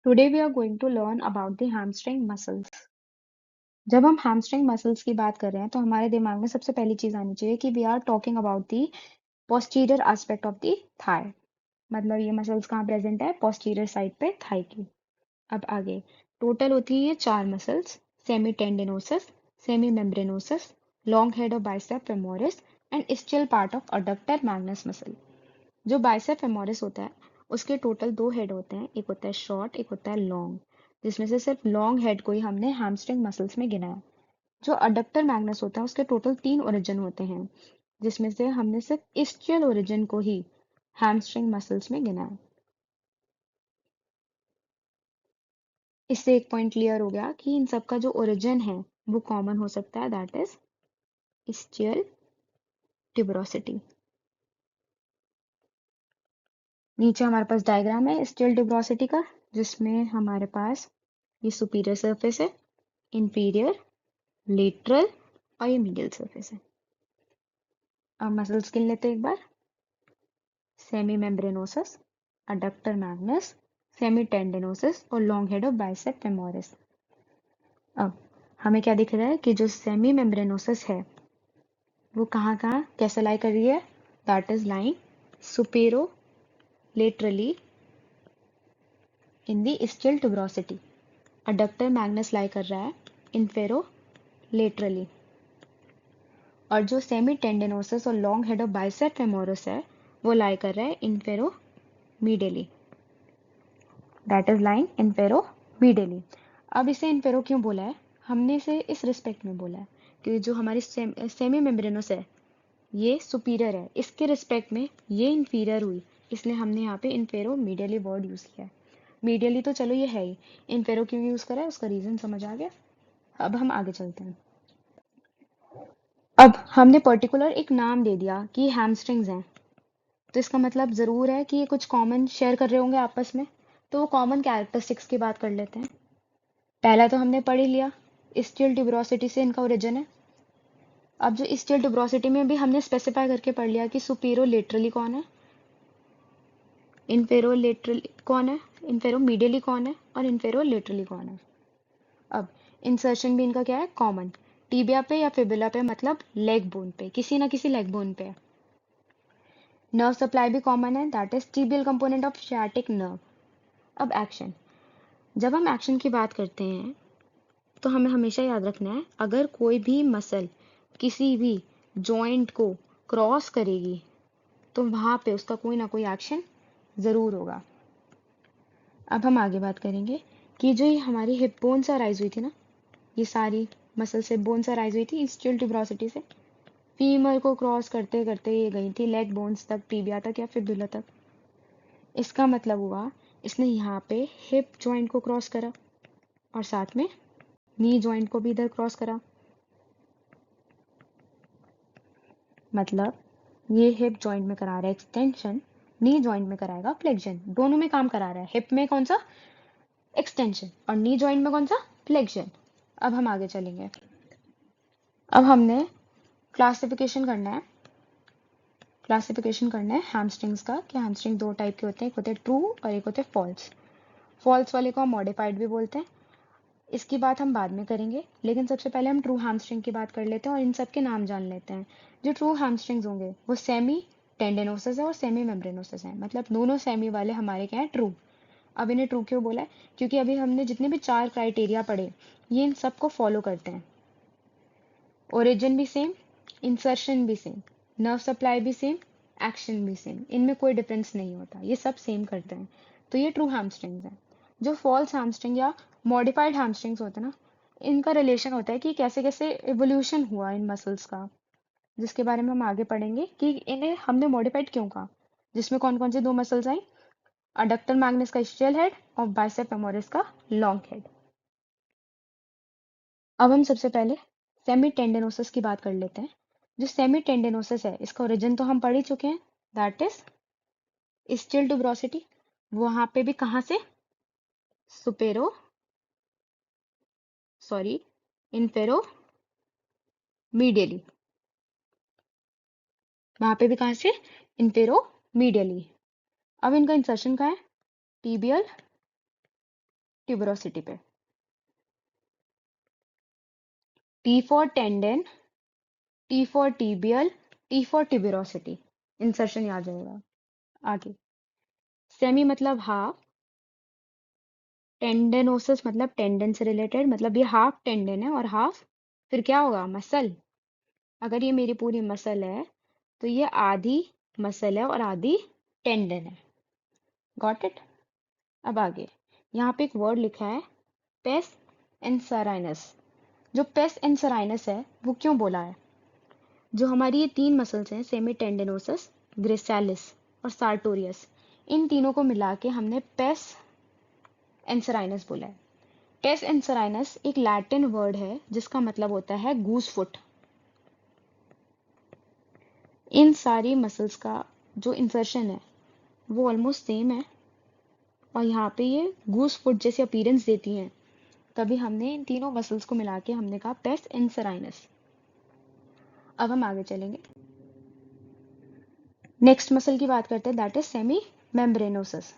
Today we are going to learn about the hamstring muscles. जब हम hamstring muscles की बात कर रहे हैं तो हमारे दिमाग में सबसे पहली चीज आनी चाहिए कि we are talking about the posterior aspect of the thigh. मतलब ये मसल्स कहाँ प्रेजेंट है? posterior साइड पे थाई की. अब आगे टोटल होती है ये 4 muscles: semi tendinosus, semi membranosus, long head of bicep femoris and ischial part of adductor magnus muscle. जो बाइसेप फेमोरिस होता है उसके टोटल 2 हेड होते हैं, एक होता है शॉर्ट, एक होता है लॉन्ग, जिसमें से सिर्फ लॉन्ग हेड को ही हमने हैमस्ट्रिंग मसल्स में गिना है. जो अडक्टर मैग्नस होता है उसके टोटल 3 ओरिजिन होते हैं, जिसमें से हमने सिर्फ ischial ओरिजिन को ही हैमस्ट्रिंग मसल्स में गिना है. इससे एक पॉइंट क्लियर हो गया कि इन सब का जो ओरिजिन है वो कॉमन हो सकता है, दैट इज ischial tuberosity. नीचे हमारे पास डायग्राम है ischial tuberosity का, जिसमें हमारे पास ये सुपीरियर सरफेस है, इंफीरियर, लेटरल और ये मीडियल सरफेस है. अब मसल्स गिन लेते हैं एक बार. Semi मेम्ब्रेनोसस, adductor Magnus, semi tendinosus और long head of bicep femoris. अब हमें क्या दिख रहा है कि जो सेमी मेम्ब्रेनोसस है वो कहाँ कहाँ कैसे लाई कर रही है? That is lying supero laterally in the ischial tuberosity. Adductor magnus lie कर रहा है इन्फेरो लेटरली. और जो सेमी टेंडिनोसस और long head of bicep femoris है वो लाई कर रहा है infero medially. That is lying infero medially. अब इसे इन्फेरो क्यों बोला है? हमने इसे इस रिस्पेक्ट में बोला है कि जो हमारी सेमी मेम्ब्रेनस है ये सुपीरियर है, इसके रिस्पेक्ट में ये इंफीरियर हुई, इसलिए हमने यहाँ पे इन्फेरो मीडियली वर्ड यूज किया है. मीडियली तो चलो ये है ही, इन्फेरो क्यों यूज करा है उसका रीजन समझ आ गया. अब हम आगे चलते हैं. अब हमने पर्टिकुलर एक नाम दे दिया कि हैमस्ट्रिंग्स हैं, तो इसका मतलब जरूर है कि ये कुछ कॉमन शेयर कर रहे होंगे आपस में. तो वो कॉमन कैरेक्टरिस्टिक्स की बात कर लेते हैं. पहला तो हमने पढ़ ही लिया, ischial tuberosity से इनका ओरिजिन है. अब जो ischial tuberosity में भी हमने स्पेसिफाई करके पढ़ लिया कि सुपीरो लेटरली कौन है, इन्फेरो लेटरली कौन है, इन्फेरो मीडियली कौन है और इन्फेरो लेटरली कौन है. अब इंसर्शन भी इनका क्या है? कॉमन. टीबिया पे या फिबुला पे, मतलब लेग बोन पे, किसी ना किसी लेग बोन पे. नर्व सप्लाई भी कॉमन है, that is tibial component of sciatic nerve. अब एक्शन. जब हम एक्शन की बात करते हैं तो हमें हमेशा याद रखना है, अगर कोई भी मसल किसी भी जॉइंट को क्रॉस करेगी तो वहां पे उसका कोई ना कोई एक्शन जरूर होगा. अब हम आगे बात करेंगे कि जो ये हमारी हिप बोन से अराइज हुई थी ना, ये सारी मसल से बोन से अराइज हुई थी ischial tuberosity से. फीमर को क्रॉस करते करते ये गई थी लेग बोन्स तक, टीबिया तक या फिबुला तक. इसका मतलब हुआ इसने यहाँ पे हिप जॉइंट को क्रॉस करा और साथ में नी जॉइंट को भी इधर क्रॉस करा. मतलब ये हिप जॉइंट में करा रहा है एक्सटेंशन, नी जॉइंट में कराएगा फ्लेक्शन. दोनों में काम करा रहा है. हिप में कौन सा? एक्सटेंशन. और नी जॉइंट में कौन सा? फ्लेक्शन. अब हम आगे चलेंगे. अब हमने क्लासिफिकेशन करना है. हैमस्ट्रिंग्स का, कि हैमस्ट्रिंग 2 टाइप के होते हैं, एक होते हैं ट्रू और एक होते हैं फॉल्स. फॉल्स वाले को हम मॉडिफाइड भी बोलते हैं. इसकी बात हम बाद में करेंगे, लेकिन सबसे पहले हम ट्रू हैमस्ट्रिंग की बात कर लेते हैं और इन सब के नाम जान लेते हैं. जो ट्रू हैमस्ट्रिंग्स होंगे वो सेमी टेंडेनोसस है और सेमी मेम्ब्रेनोसस है, मतलब दोनों सेमी वाले हमारे क्या है? ट्रू. अब इन्हें ट्रू क्यों बोला है? क्योंकि अभी हमने जितने भी 4 क्राइटेरिया पढ़े ये इन सबको फॉलो करते हैं. ओरिजिन भी सेम, इंसर्शन भी सेम, नर्व सप्लाई भी सेम, एक्शन भी सेम, इनमें कोई डिफरेंस नहीं होता, ये सब सेम करते हैं. तो ये ट्रू हैमस्ट्रिंग्स हैं. जो फॉल्स हैमस्ट्रिंग या मॉडिफाइड हैमस्ट्रिंग्स होते हैं ना, इनका रिलेशन होता है कि कैसे कैसे इवोल्यूशन हुआ इन मसल्स का, जिसके बारे में हम आगे पढ़ेंगे कि इन्हें हमने मॉडिफाइड क्यों कहा. जिसमें कौन कौन से 2 मसल्स आई? अडक्टर मैग्नस का ischial हेड और बाइसेप फेमोरिस का लॉन्ग हेड. अब हम सबसे पहले सेमी टेंडेनोसस की बात कर लेते हैं. जो सेमी टेंडेनोसस है इसका ओरिजिन तो हम पढ़ ही चुके हैं, दैट इज ischial tuberosity. वहां पे भी कहाँ से? सुपेरो सॉरी इन्फेरो मीडियली. वहां पे भी कहाँ से? इन्फेरो मीडियली. अब इनका इंसर्शन कहाँ है? टीबियल ट्यूबरोसिटी पे। T for tendon, T for tibial, T for tuberosity. Insertion याद रहेगा। आगे सेमी मतलब हाफ, टेंडनोसिस मतलब टेंडन से रिलेटेड, मतलब ये हाफ टेंडन है और हाफ फिर क्या होगा, मसल। अगर ये मेरी पूरी मसल है तो ये आधी मसल है और आधी टेंडन है। Got it. अब आगे यहाँ पे एक वर्ड लिखा है पेस एंसराइनस। जो पेस एंसराइनस है वो क्यों बोला है? जो हमारी ये तीन मसल्स हैं, सेमी टेंडनोसस, ग्रेसालिस और सार्टोरियस, इन तीनों को मिला के हमने पेस एंसराइनस बोला है। पेस एंसराइनस एक लैटिन वर्ड है जिसका मतलब होता है गूस फुट। इन सारी मसल्स का जो इंसर्शन है वो ऑलमोस्ट सेम है और यहाँ पे ये गूस फुट जैसी अपीयरेंस देती हैं, तभी हमने इन तीनों मसल्स को मिला के हमने कहा पेस एंसराइनस। अब हम आगे चलेंगे, नेक्स्ट मसल की बात करते हैं, दैट इज सेमी मेम्ब्रेनोसस।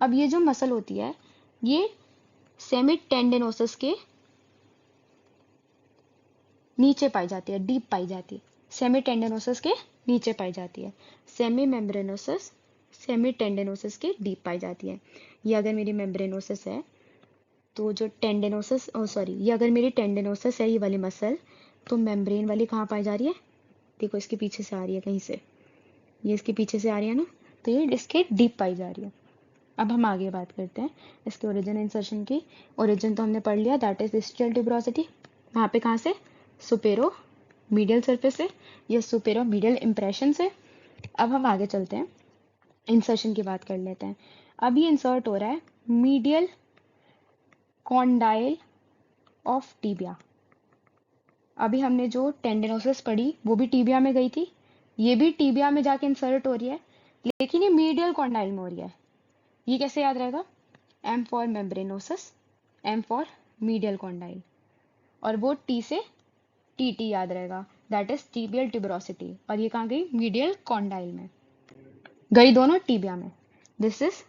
अब ये जो मसल होती है ये सेमी टेंडनोसस के नीचे पाई जाती है, डीप पाई जाती है। सेमी टेंडनोसस के नीचे पाई जाती है, सेमी मेम्ब्रेनोसस सेमी टेंडनोसस के डीप पाई जाती है। ये अगर मेरी मेम्ब्रेनोसस है तो जो टेंडनोसस, ओ सॉरी, ये अगर मेरी टेंडनोसस है ये वाली मसल, तो मेम्ब्रेन वाली कहाँ पाई जा रही है? देखो इसके पीछे से आ रही है कहीं से, ये इसके पीछे से आ रही है ना, तो ये इसके डीप पाई जा रही है। अब हम आगे बात करते हैं इसके ओरिजिन इंसर्शन की। ओरिजिन तो हमने पढ़ लिया, दैट इज डिस्टल ट्यूबरोसिटी। वहाँ पे कहाँ से? सुपेरो मीडियल सरफेस से या सुपेरो मीडियल इम्प्रेशन से। अब हम आगे चलते हैं, इंसर्शन की बात कर लेते हैं। अब ये इंसर्ट हो रहा है मीडियल कॉन्डाइल ऑफ टीबिया। अभी हमने जो टेंडनोसिस पढ़ी वो भी टीबिया में गई थी, ये भी टीबिया में जाके इंसर्ट हो रही है, लेकिन ये मीडियल कॉन्डाइल में हो रही है। ये कैसे याद रहेगा? M for membranosus, M for medial condyle, और वो टी से टी टी याद रहेगा, दैट इज टीबियल ट्यूबरोसिटी। और ये कहाँ गई? मीडियल कॉन्डाइल में गई, दोनों टीबिया में। This is,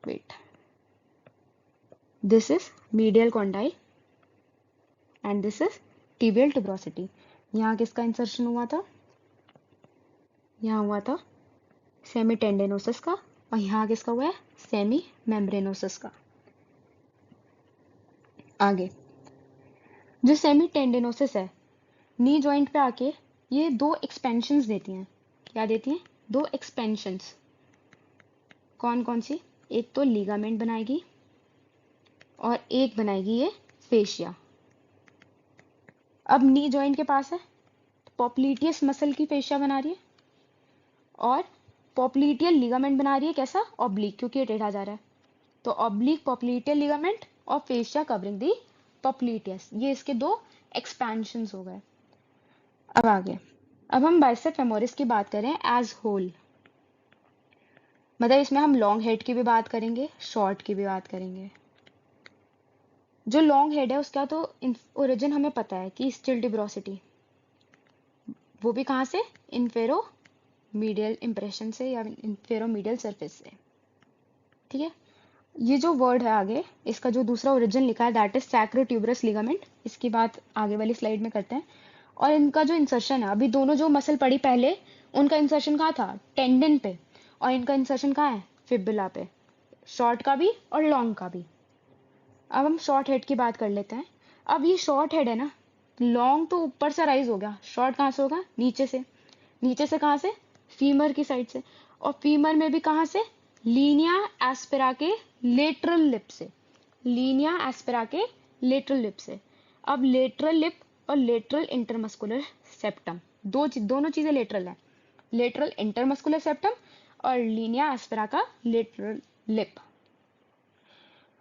wait, this is medial condyle and this is tibial tuberosity. यहाँ किसका इंसर्शन हुआ था? यहाँ हुआ था सेमी टेंडेनोसिस का, और यहाँ किसका हुआ है? सेमी मेम्ब्रेनोसिस का। आगे जो सेमी टेंडेनोसिस है, नी जॉइंट पे आके ये दो एक्सपेंशंस देती हैं। क्या देती हैं? दो एक्सपेंशंस। कौन कौन सी? एक तो लिगामेंट बनाएगी और एक बनाएगी ये फेशिया। अब नी जॉइंट के पास है, पॉप्लीटियस मसल की फेशिया बना रही है और पॉप्लीटियल लिगामेंट बना रही है, कैसा? ऑब्लिक, क्योंकि ये टेढ़ा जा रहा है, तो ऑब्लिक पॉप्लीटियल लिगामेंट और फेशिया कवरिंग दी पॉप्लीटियस। ये इसके दो एक्सपेंशंस हो गए। अब आगे, अब हम बाइसेप फेमोरिस की बात करें एज होल, मतलब इसमें हम लॉन्ग हेड की भी बात करेंगे, शॉर्ट की भी बात करेंगे। जो लॉन्ग हेड है उसका तो ओरिजिन हमें पता है कि स्टिल ट्यूबरोसिटी, वो भी कहाँ से? इन्फेरो मीडियल इंप्रेशन से या इन्फेरो मीडियल सरफेस से। ठीक है, ये जो वर्ड है आगे, इसका जो दूसरा ओरिजिन लिखा है दैट इज सैक्रोट्यूबरस लिगामेंट, इसकी बात आगे वाली स्लाइड में करते हैं। और इनका जो इंसर्शन है, अभी दोनों जो मसल पड़ी पहले, उनका इंसर्शन कहाँ था? टेंडन पे, और इनका इंसर्शन कहाँ है? फिबुला पे, शॉर्ट का भी और लॉन्ग का भी। अब हम शॉर्ट हेड की बात कर लेते हैं। अब ये शॉर्ट हेड है ना, लॉन्ग तो ऊपर से राइज हो गया, शॉर्ट कहाँ से होगा? नीचे से। नीचे से कहाँ से? फीमर की साइड से, और फीमर में भी कहाँ से? लीनिया एस्पेरा के लेटरल लिप से, लीनिया एस्पेरा के लेटरल लिप से। अब लेटरल लिप और लेटरल इंटरमस्कुलर सेप्टम, दोनों चीजें लेटरल है, लेटरल इंटरमस्कुलर सेप्टम और लीनिया एस्पेरा का लेटरल लिप।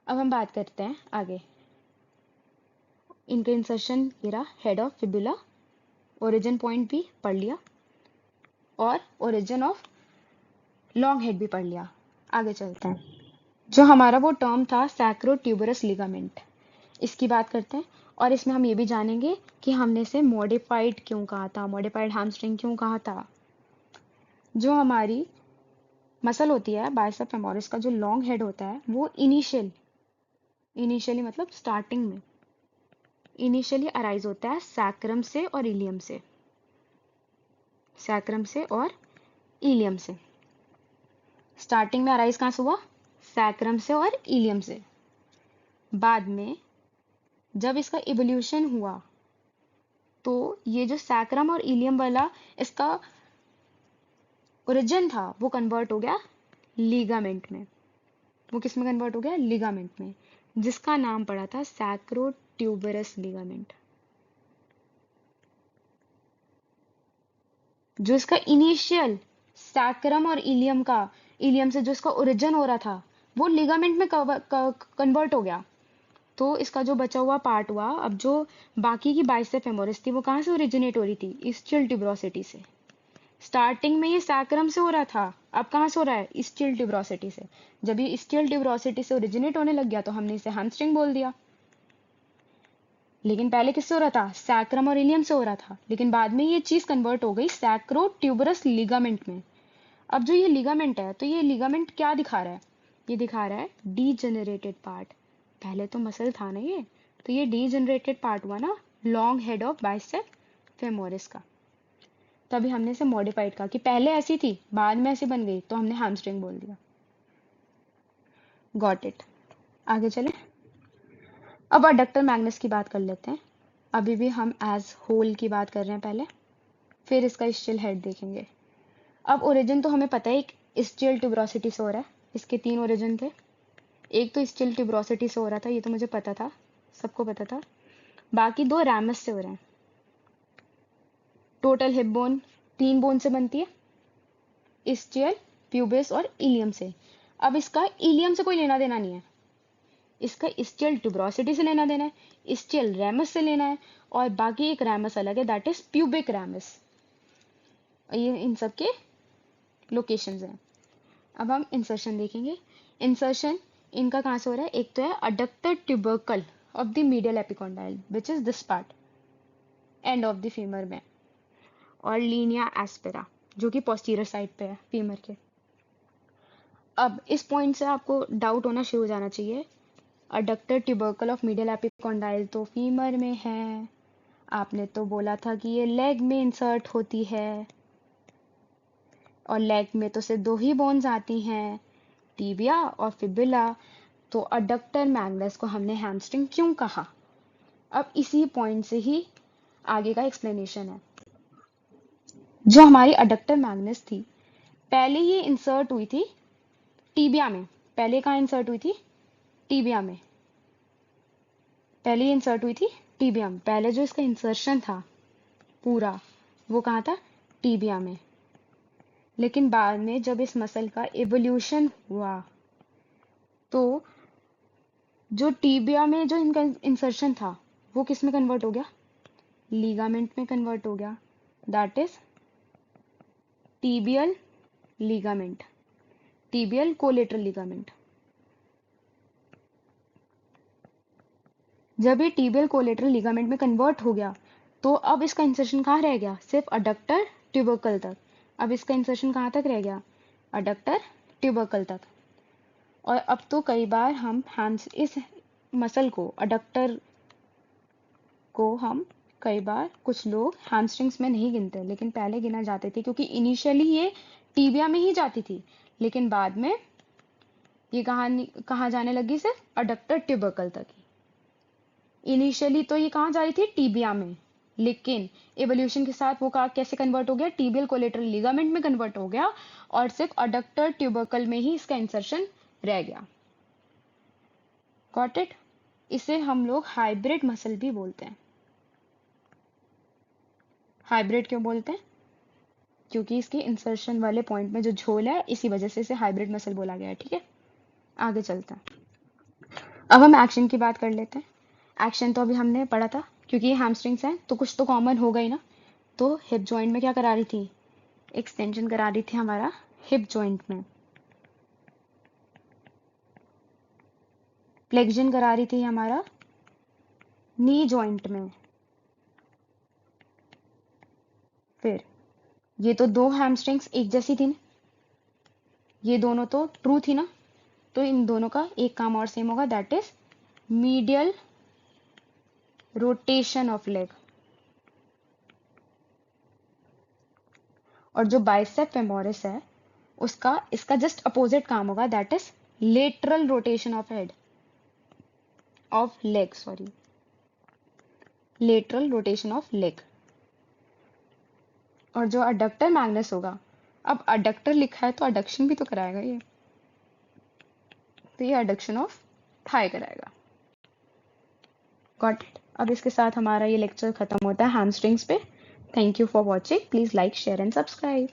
अब हम बात करते हैं आगे, इनका इंसर्शन ये रहा, head of fibula, origin point भी पढ़ लिया और ओरिजिन ऑफ लॉन्ग हेड भी पढ़ लिया। आगे चलते हैं, जो हमारा वो टर्म था सैक्रोट्यूबरस लिगामेंट, इसकी बात करते हैं। और इसमें हम ये भी जानेंगे कि हमने इसे मॉडिफाइड क्यों कहा था, मॉडिफाइड हैमस्ट्रिंग क्यों कहा था। जो हमारी मसल होती है बाइसेप फेमोरिस का, जो लॉन्ग हेड होता है वो इनिशियल इनिशियली मतलब स्टार्टिंग में। इनिशियली अराइज होता है सैक्रम से और इलियम से, सैक्रम से और इलियम से। स्टार्टिंग में अराइज कहाँ से हुआ? सैक्रम से और इलियम से। बाद में जब इसका इवोल्यूशन हुआ तो ये जो सैक्रम और इलियम वाला इसका ओरिजिन था वो कन्वर्ट हो गया लिगामेंट में। वो किस में कन्वर्ट हो गया? लिगामेंट में, जिसका नाम पड़ा था सैक्रोट्यूबरस लिगामेंट। जो इसका इनिशियल सैक्रम और इलियम से जो इसका ओरिजिन हो रहा था वो लिगामेंट में कन्वर्ट हो गया। तो इसका जो बचा हुआ पार्ट हुआ, अब जो बाकी की बाइसेप फेमोरिस थी वो कहाँ से ओरिजिनेट हो रही थी? इस्चियल ट्यूबरोसिटी से। स्टार्टिंग में ये सैक्रम से हो रहा था, अब कहाँ से हो रहा है? इस्चियल ट्यूबरोसिटी से। जब ये इस्चियल ट्यूबरोसिटी से ओरिजिनेट होने लग गया तो हमने इसे हैमस्ट्रिंग बोल दिया। लेकिन पहले किससे हो रहा था? सैक्रम और इलियम से हो रहा था, लेकिन बाद में ये चीज कन्वर्ट हो गई सैक्रोट्यूबरस लिगामेंट में। अब जो ये लिगामेंट है तो ये लिगामेंट क्या दिखा रहा है? ये दिखा रहा है डीजेनरेटेड पार्ट। पहले तो मसल था ना ये, तो ये डीजेनरेटेड पार्ट हुआ ना long head of bicep femoris का। तभी हमने इसे मॉडिफाइड कहा कि पहले ऐसी थी बाद में ऐसी बन गई तो हमने हैमस्ट्रिंग बोल दिया। Got it. आगे चले। अब अडक्टर मैग्नस की बात कर लेते हैं। अभी भी हम एज होल की बात कर रहे हैं पहले, फिर इसका स्टिल हेड देखेंगे। अब ओरिजिन तो हमें पता है, एक स्टिल ट्यूबरोसिटी से हो रहा है। इसके 3 ओरिजिन थे। एक तो स्टिल ट्यूबरोसिटी से हो रहा था, ये तो मुझे पता था, सबको पता था। बाकी 2 रैमस से हो रहे हैं। टोटल हिप बोन 3 बोन से बनती है, स्टियल, प्यूबिस और इलियम से। अब इसका इलियम से कोई लेना देना नहीं है, इसका स्टियल ट्यूबरोसिटी से लेना देना है, स्टियल रैमस से लेना है, और बाकी एक रैमस अलग है, दैट इज प्यूबिक रैमस। ये इन सब के लोकेशंस हैं। अब हम इंसर्शन देखेंगे। इंसर्शन इनका कहाँ से हो रहा है? एक तो है adductor tubercle of the medial epicondyle which is this part end of the femur में, और लीनिया एस्पेरा जो कि पोस्टीरियर साइड पे है फीमर के। अब इस पॉइंट से आपको डाउट होना शुरू हो जाना चाहिए, adductor tubercle of medial epicondyle तो फीमर में है, आपने तो बोला था कि ये लेग में इंसर्ट होती है, और लेग में तो सिर्फ 2 ही बोन्स आती हैं, टीबिया और फिबुला। तो अडक्टर मैग्नस को हमने हैमस्ट्रिंग क्यों कहा? अब इसी पॉइंट से ही आगे का एक्सप्लेनेशन है। जो हमारी अडक्टर मैग्नस थी पहले ये इंसर्ट हुई थी टीबिया में। पहले कहाँ इंसर्ट हुई थी? टीबिया में। पहले ये इंसर्ट हुई थी टीबिया में। पहले जो इसका इंसर्शन था पूरा वो कहाँ था? टीबिया में। लेकिन बाद में जब इस मसल का एवोल्यूशन हुआ तो जो टीबिया में जो इनका इंसर्शन था वो किस में कन्वर्ट हो गया? लीगामेंट में कन्वर्ट हो गया, that is tibial ligament, tibial collateral ligament. जब ये टीबियल कोलेटरल लिगामेंट में कन्वर्ट हो गया तो अब इसका इंसर्शन कहाँ रह गया? सिर्फ अडक्टर ट्यूबरकल तक। अब इसका इंसर्शन कहाँ तक रह गया? अडक्टर ट्यूबरकल तक। और अब तो कई बार हम हैम्स इस मसल को अडक्टर को हम कई बार कुछ लोग हैमस्ट्रिंग्स में नहीं गिनते, लेकिन पहले गिना जाते थे क्योंकि इनिशियली ये टीबिया में ही जाती थी, लेकिन बाद में ये कहाँ जाने लगी? सिर्फ अडक्टर ट्यूबरकल तक ही। इनिशियली तो ये कहाँ जा रही थी? टीबिया में, लेकिन एवोल्यूशन के साथ वो कैसे कन्वर्ट हो गया? टीबियल कोलेटरल लिगामेंट में कन्वर्ट हो गया, और सिर्फ अडक्टर ट्यूबरकल में ही इसका इंसर्शन रह गया। Got it? इसे हम लोग हाइब्रिड मसल भी बोलते हैं। हाइब्रिड क्यों बोलते हैं? क्योंकि इसके इंसर्शन वाले पॉइंट में जो झोल है इसी वजह से इसे हाइब्रिड मसल बोला गया है। ठीक है, आगे चलते हैं। अब हम एक्शन की बात कर लेते हैं। एक्शन तो अभी हमने पढ़ा था, क्योंकि ये हैमस्ट्रिंग्स हैं तो कुछ तो कॉमन होगा ही ना। तो हिप जॉइंट में क्या करा रही थी? एक्सटेंशन करा रही थी हमारा हिप जॉइंट में। फ्लेक्शन करा रही थी हमारा नी जॉइंट में। फिर ये तो 2 हैमस्ट्रिंग्स एक जैसी थी ना, ये दोनों तो ट्रू थी ना, तो इन दोनों का एक काम और सेम होगा, that is medial rotation of leg. और जो बाइसेप फेमोरिस है उसका इसका जस्ट अपोजिट काम होगा, that is lateral rotation of head of leg, sorry, lateral rotation of leg. और जो अडक्टर मैग्नस होगा, अब अडक्टर लिखा है तो अडक्शन भी तो कराएगा ये, तो ये अडक्शन ऑफ थाई कराएगा। Got it. अब इसके साथ हमारा ये लेक्चर खत्म होता है हैमस्ट्रिंग्स पे। Thank you for watching. Please like share and subscribe.